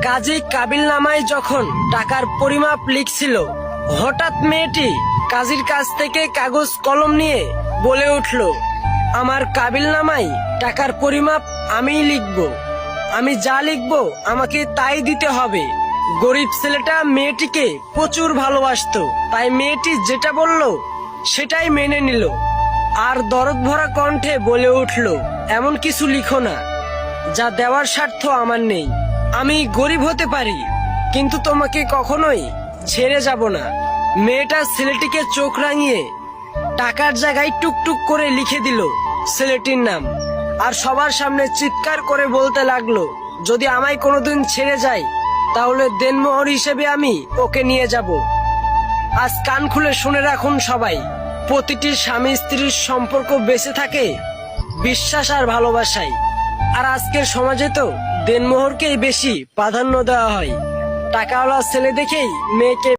কাজী কাবিলনামায় যখন টাকার পরিমাপ লিখছিল, হঠাৎ মেয়েটি কাজীর কাছ থেকে কাগজ কলম নিয়ে বলে উঠল, আমার কাবিলনামায় টাকার পরিমাপ আমিই লিখব। আমি যা লিখব আমাকে তাই দিতে হবে। গরিব ছেলেটা মেয়েটিকে প্রচুর ভালোবাসতো, তাই মেয়েটি যেটা বলল সেটাই মেনে নিল। আর দরদ ভরা কণ্ঠে বলে উঠল, এমন কিছু লিখো না যা দেওয়ার স্বার্থ আমার নেই। আমি গরিব হতে পারি, কিন্তু তোমাকে কখনোই ছেড়ে যাব না। মেয়েটা ছেলেটিকে চোখ রাঙিয়ে টাকার জায়গায় টুকটুক করে লিখে দিল ছেলেটির নাম, আর সবার সামনে চিৎকার করে বলতে লাগলো, যদি আমায় কোনোদিন ছেড়ে যায় তাহলে দেনমোহর হিসেবে আমি ওকে নিয়ে যাব। আজ কান খুলে শুনে রাখুন সবাই, প্রতিটি স্বামী স্ত্রীর সম্পর্ক বেঁচে থাকে বিশ্বাস আর ভালোবাসায়। আর আজকের সমাজে তো দেনমোহরকেই বেশি প্রাধান্য দেওয়া হয়। টাকাওয়ালা ছেলে দেখেই মেয়েকে